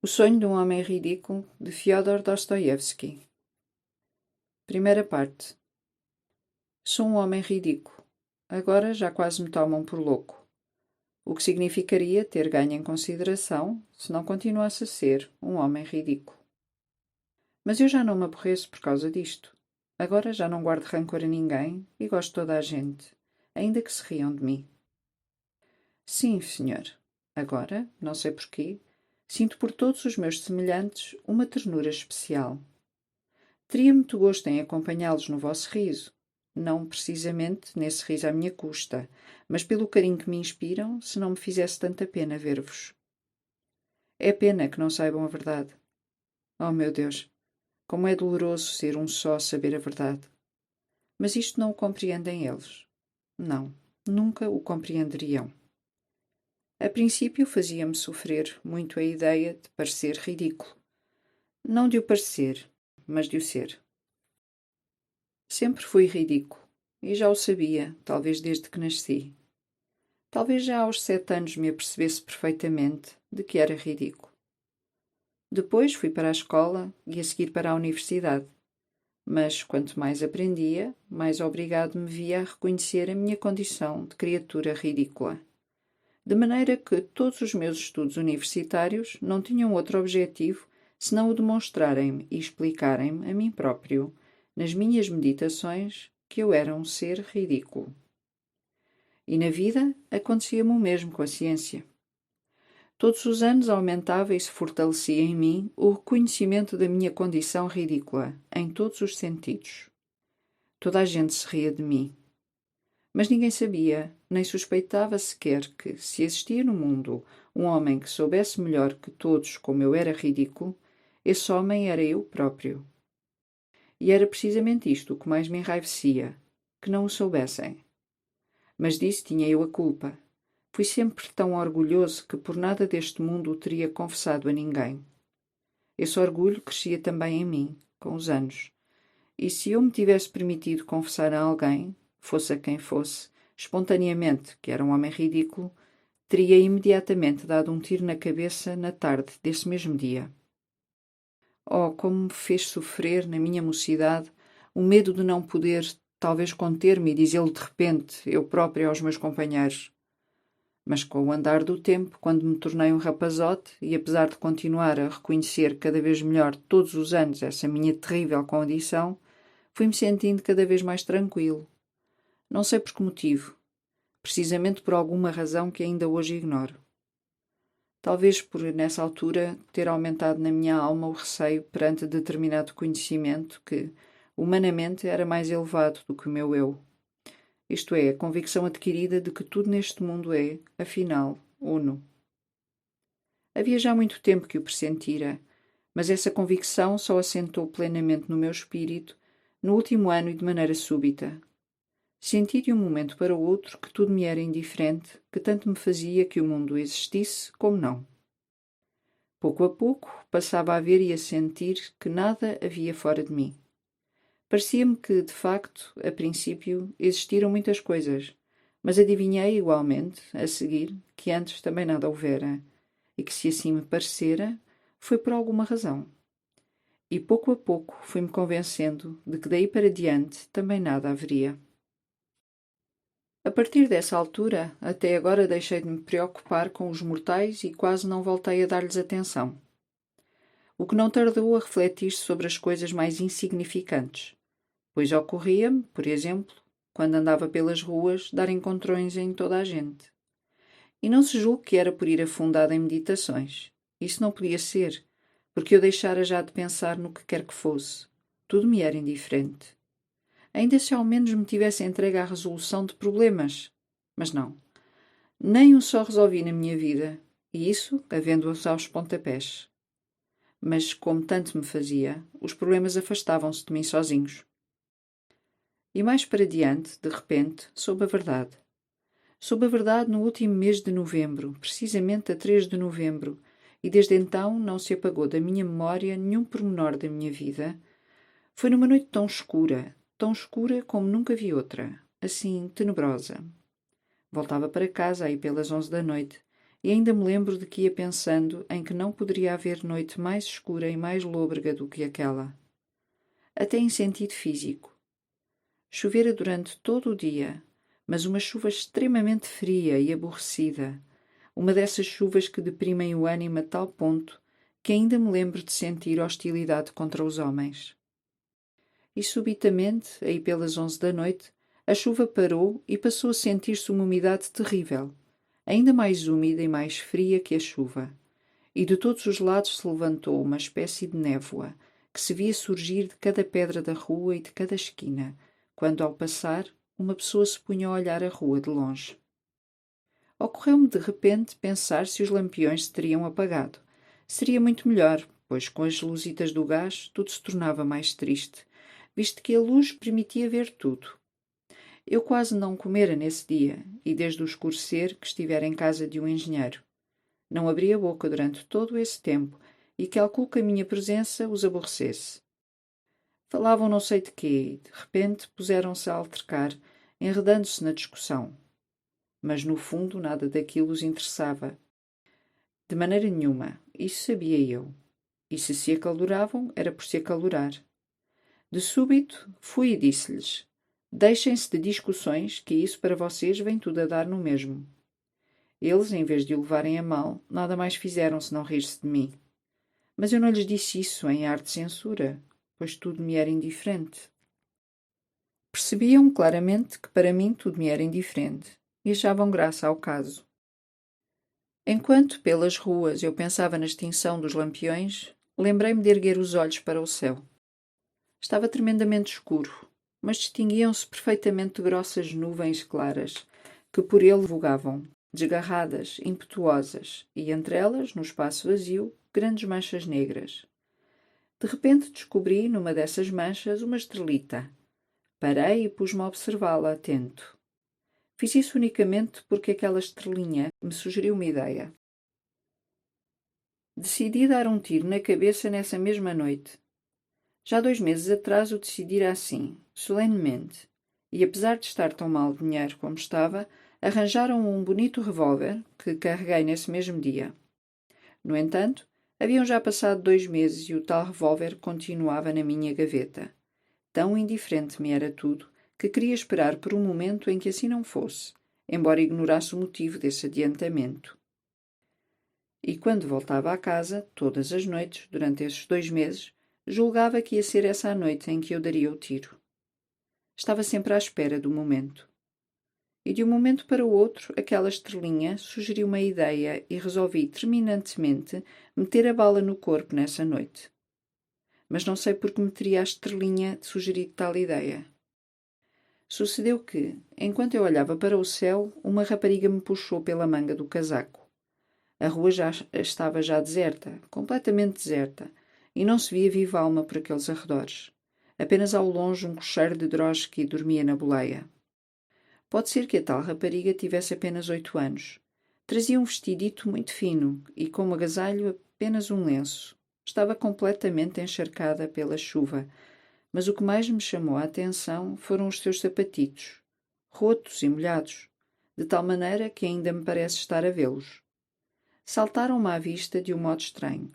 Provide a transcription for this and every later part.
O sonho de um homem ridículo, de Fyodor Dostoiévski. Primeira parte. Sou um homem ridículo. Agora já quase me tomam por louco. O que significaria ter ganho em consideração se não continuasse a ser um homem ridículo. Mas eu já não me aborreço por causa disto. Agora já não guardo rancor a ninguém e gosto de toda a gente, ainda que se riam de mim. Sim, senhor. Agora, não sei porquê, sinto por todos os meus semelhantes uma ternura especial. Teria muito gosto em acompanhá-los no vosso riso, não precisamente nesse riso à minha custa, mas pelo carinho que me inspiram, se não me fizesse tanta pena ver-vos. É pena que não saibam a verdade. Oh, meu Deus, como é doloroso ser um só saber a verdade. Mas isto não o compreendem eles. Não, nunca o compreenderiam. A princípio fazia-me sofrer muito a ideia de parecer ridículo. Não de o parecer, mas de o ser. Sempre fui ridículo, e já o sabia, talvez desde que nasci. Talvez já aos 7 anos me apercebesse perfeitamente de que era ridículo. Depois fui para a escola e a seguir para a universidade. Mas quanto mais aprendia, mais obrigado me via a reconhecer a minha condição de criatura ridícula. De maneira que todos os meus estudos universitários não tinham outro objetivo senão o de mostrarem-me e explicarem-me a mim próprio, nas minhas meditações, que eu era um ser ridículo. E na vida acontecia-me o mesmo com a ciência. Todos os anos aumentava e se fortalecia em mim o reconhecimento da minha condição ridícula, em todos os sentidos. Toda a gente se ria de mim. Mas ninguém sabia, nem suspeitava sequer que, se existia no mundo um homem que soubesse melhor que todos como eu era ridículo, esse homem era eu próprio. E era precisamente isto o que mais me enraivecia, que não o soubessem. Mas disso tinha eu a culpa. Fui sempre tão orgulhoso que por nada deste mundo o teria confessado a ninguém. Esse orgulho crescia também em mim, com os anos. E se eu me tivesse permitido confessar a alguém, fosse a quem fosse, espontaneamente, que era um homem ridículo, teria imediatamente dado um tiro na cabeça na tarde desse mesmo dia. Oh, como me fez sofrer, na minha mocidade, o medo de não poder, talvez conter-me e dizê-lo de repente, eu próprio aos meus companheiros. Mas com o andar do tempo, quando me tornei um rapazote, e apesar de continuar a reconhecer cada vez melhor todos os anos essa minha terrível condição, fui-me sentindo cada vez mais tranquilo. Não sei por que motivo. Precisamente por alguma razão que ainda hoje ignoro. Talvez por, nessa altura, ter aumentado na minha alma o receio perante determinado conhecimento que, humanamente, era mais elevado do que o meu eu. Isto é, a convicção adquirida de que tudo neste mundo é, afinal, uno. Havia já muito tempo que o pressentira, mas essa convicção só assentou plenamente no meu espírito no último ano e de maneira súbita. Senti de um momento para o outro que tudo me era indiferente, que tanto me fazia que o mundo existisse como não. Pouco a pouco passava a ver e a sentir que nada havia fora de mim. Parecia-me que, de facto, a princípio, existiram muitas coisas, mas adivinhei igualmente, a seguir, que antes também nada houvera, e que se assim me parecera, foi por alguma razão. E pouco a pouco fui-me convencendo de que daí para diante também nada haveria. A partir dessa altura, até agora deixei de me preocupar com os mortais e quase não voltei a dar-lhes atenção. O que não tardou a refletir sobre as coisas mais insignificantes, pois ocorria-me, por exemplo, quando andava pelas ruas, dar encontrões em toda a gente. E não se julgue que era por ir afundada em meditações. Isso não podia ser, porque eu deixara já de pensar no que quer que fosse. Tudo me era indiferente. Ainda se ao menos me tivesse entregue à resolução de problemas. Mas não. Nem um só resolvi na minha vida, e isso havendo-os aos pontapés. Mas, como tanto me fazia, os problemas afastavam-se de mim sozinhos. E mais para diante, de repente, soube a verdade. Soube a verdade no último mês de novembro, precisamente a 3 de novembro, e desde então não se apagou da minha memória nenhum pormenor da minha vida. Foi numa noite tão escura como nunca vi outra, assim tenebrosa. Voltava para casa aí pelas 11 da noite, e ainda me lembro de que ia pensando em que não poderia haver noite mais escura e mais lôbrega do que aquela. Até em sentido físico. Chovera durante todo o dia, mas uma chuva extremamente fria e aborrecida, uma dessas chuvas que deprimem o ânimo a tal ponto que ainda me lembro de sentir hostilidade contra os homens. E subitamente, aí pelas 11 da noite, a chuva parou e passou a sentir-se uma umidade terrível, ainda mais úmida e mais fria que a chuva, e de todos os lados se levantou uma espécie de névoa que se via surgir de cada pedra da rua e de cada esquina, quando, ao passar, uma pessoa se punha a olhar a rua de longe. Ocorreu-me de repente pensar se os lampiões se teriam apagado. Seria muito melhor, pois com as luzitas do gás tudo se tornava mais triste, visto que a luz permitia ver tudo. Eu quase não comera nesse dia, e desde o escurecer que estivera em casa de um engenheiro. Não abri a boca durante todo esse tempo, e calculo que a minha presença os aborrecesse. Falavam não sei de quê, e de repente puseram-se a altercar, enredando-se na discussão. Mas no fundo nada daquilo os interessava. De maneira nenhuma, isso sabia eu. E se acaloravam, era por se acalorar. De súbito, fui e disse-lhes: deixem-se de discussões, que isso para vocês vem tudo a dar no mesmo. Eles, em vez de o levarem a mal, nada mais fizeram senão rir-se de mim. Mas eu não lhes disse isso em ar de censura, pois tudo me era indiferente. Percebiam claramente que para mim tudo me era indiferente e achavam graça ao caso. Enquanto, pelas ruas, eu pensava na extinção dos lampiões, lembrei-me de erguer os olhos para o céu. Estava tremendamente escuro, mas distinguiam-se perfeitamente grossas nuvens claras, que por ele vogavam, desgarradas, impetuosas, e entre elas, no espaço vazio, grandes manchas negras. De repente descobri, numa dessas manchas, uma estrelita. Parei e pus-me a observá-la, atento. Fiz isso unicamente porque aquela estrelinha me sugeriu uma ideia. Decidi dar um tiro na cabeça nessa mesma noite. Já 2 meses atrás o decidira assim, solenemente, e apesar de estar tão mal de dinheiro como estava, arranjaram um bonito revólver que carreguei nesse mesmo dia. No entanto, haviam já passado 2 meses e o tal revólver continuava na minha gaveta. Tão indiferente me era tudo que queria esperar por um momento em que assim não fosse, embora ignorasse o motivo desse adiantamento. E quando voltava à casa, todas as noites, durante esses 2 meses, julgava que ia ser essa a noite em que eu daria o tiro. Estava sempre à espera do momento. E de um momento para o outro, aquela estrelinha sugeriu uma ideia e resolvi terminantemente meter a bala no corpo nessa noite. Mas não sei por que me teria a estrelinha sugerido tal ideia. Sucedeu que, enquanto eu olhava para o céu, uma rapariga me puxou pela manga do casaco. A rua estava já deserta, completamente deserta, e não se via viva alma por aqueles arredores. Apenas ao longe um cocheiro de droschky dormia na boleia. Pode ser que a tal rapariga tivesse apenas 8 anos. Trazia um vestidito muito fino e, como agasalho, apenas um lenço. Estava completamente encharcada pela chuva, mas o que mais me chamou a atenção foram os seus sapatitos, rotos e molhados, de tal maneira que ainda me parece estar a vê-los. Saltaram-me à vista de um modo estranho.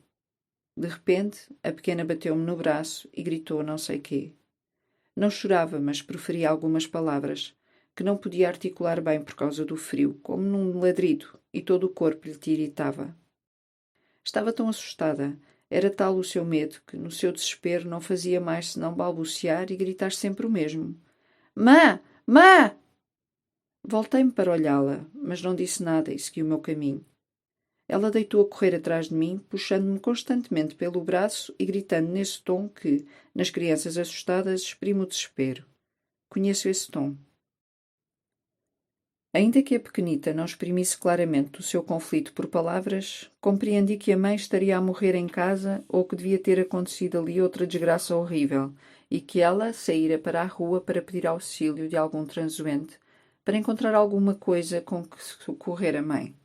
De repente, a pequena bateu-me no braço e gritou não sei quê. Não chorava, mas proferia algumas palavras, que não podia articular bem por causa do frio, como num ladrido, e todo o corpo lhe tiritava. Estava tão assustada, era tal o seu medo, que no seu desespero não fazia mais senão balbuciar e gritar sempre o mesmo. Mã! Mã! Voltei-me para olhá-la, mas não disse nada e segui o meu caminho. Ela deitou a correr atrás de mim, puxando-me constantemente pelo braço e gritando nesse tom que, nas crianças assustadas, exprime o desespero. Conheço esse tom. Ainda que a pequenita não exprimisse claramente o seu conflito por palavras, compreendi que a mãe estaria a morrer em casa ou que devia ter acontecido ali outra desgraça horrível e que ela saíra para a rua para pedir auxílio de algum transeunte, para encontrar alguma coisa com que socorrer a mãe.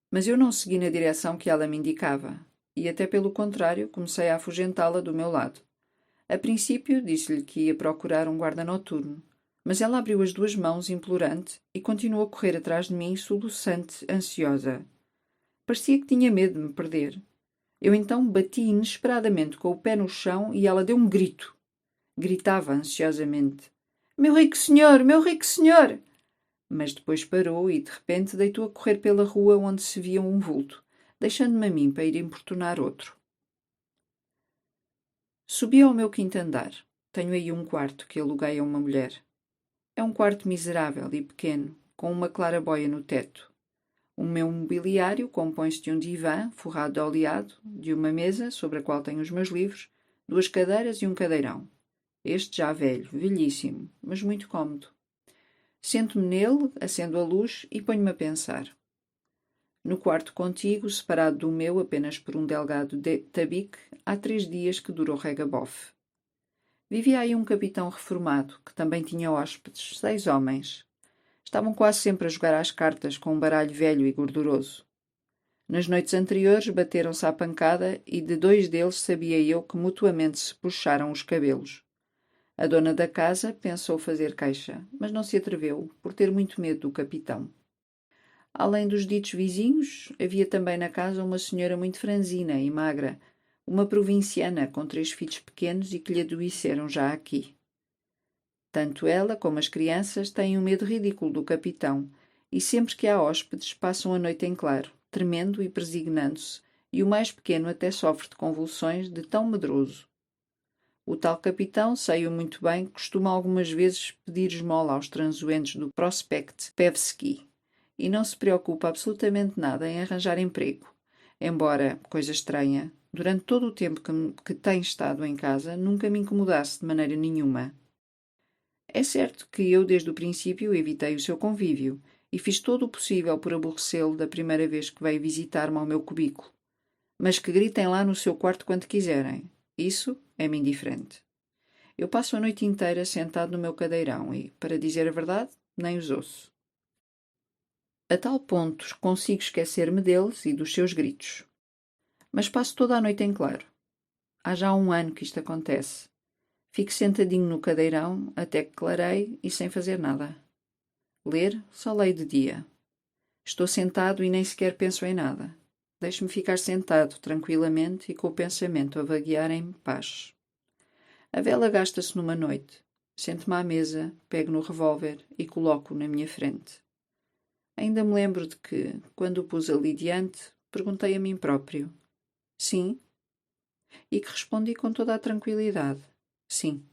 Mas eu não segui na direção que ela me indicava, e até pelo contrário comecei a afugentá-la do meu lado. A princípio disse-lhe que ia procurar um guarda noturno, Mas ela abriu as duas mãos, implorante, e continuou a correr atrás de mim, soluçante, ansiosa. Parecia que tinha medo de me perder. Eu então bati inesperadamente com o pé no chão e ela deu um grito. Gritava ansiosamente: Meu rico senhor! Meu rico senhor! Mas depois parou e, de repente, deitou a correr pela rua onde se via um vulto, deixando-me a mim para ir importunar outro. Subi ao meu quinto andar. Tenho aí um quarto que aluguei a uma mulher. É um quarto miserável e pequeno, com uma claraboia no teto. O meu mobiliário compõe-se de um divã forrado de oleado, de uma mesa sobre a qual tenho os meus livros, duas cadeiras e um cadeirão. Este já velho, velhíssimo, mas muito cômodo. Sento-me nele, acendo a luz e ponho-me a pensar. No quarto contíguo, separado do meu apenas por um delgado tabique, há 3 dias que dura o regabofe. Vivia aí um capitão reformado, que também tinha hóspedes, 6 homens. Estavam quase sempre a jogar às cartas com um baralho velho e gorduroso. Nas noites anteriores bateram-se à pancada e de 2 deles sabia eu que mutuamente se puxaram os cabelos. A dona da casa pensou fazer queixa, mas não se atreveu, por ter muito medo do capitão. Além dos ditos vizinhos, havia também na casa uma senhora muito franzina e magra, uma provinciana com 3 filhos pequenos e que lhe adoeceram já aqui. Tanto ela como as crianças têm um medo ridículo do capitão, e sempre que há hóspedes passam a noite em claro, tremendo e presignando-se, e o mais pequeno até sofre de convulsões de tão medroso. O tal capitão, sei-o muito bem, costuma algumas vezes pedir esmola aos transuentes do Prospect Pevsky e não se preocupa absolutamente nada em arranjar emprego. Embora, coisa estranha, durante todo o tempo que tem estado em casa, nunca me incomodasse de maneira nenhuma. É certo que eu, desde o princípio, evitei o seu convívio e fiz todo o possível por aborrecê-lo da primeira vez que veio visitar-me ao meu cubículo. Mas que gritem lá no seu quarto quando quiserem. Isso é-me indiferente. Eu passo a noite inteira sentado no meu cadeirão e, para dizer a verdade, nem os ouço. A tal ponto consigo esquecer-me deles e dos seus gritos. Mas passo toda a noite em claro. Há já 1 ano que isto acontece. Fico sentadinho no cadeirão até que clareie e sem fazer nada. Ler, só leio de dia. Estou sentado e nem sequer penso em nada. Deixo-me ficar sentado tranquilamente e com o pensamento a vaguear em paz. A vela gasta-se numa noite. Sento-me à mesa, pego no revólver e coloco-o na minha frente. Ainda me lembro de que, quando o pus ali diante, perguntei a mim próprio: sim? E que respondi com toda a tranquilidade: sim.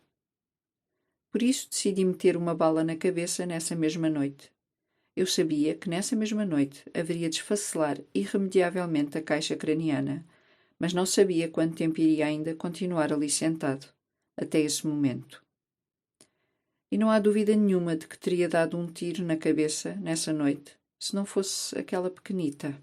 Por isso decidi meter uma bala na cabeça nessa mesma noite. Eu sabia que nessa mesma noite haveria de esfacelar irremediavelmente a caixa craniana, mas não sabia quanto tempo iria ainda continuar ali sentado, até esse momento. E não há dúvida nenhuma de que teria dado um tiro na cabeça nessa noite, se não fosse aquela pequenita.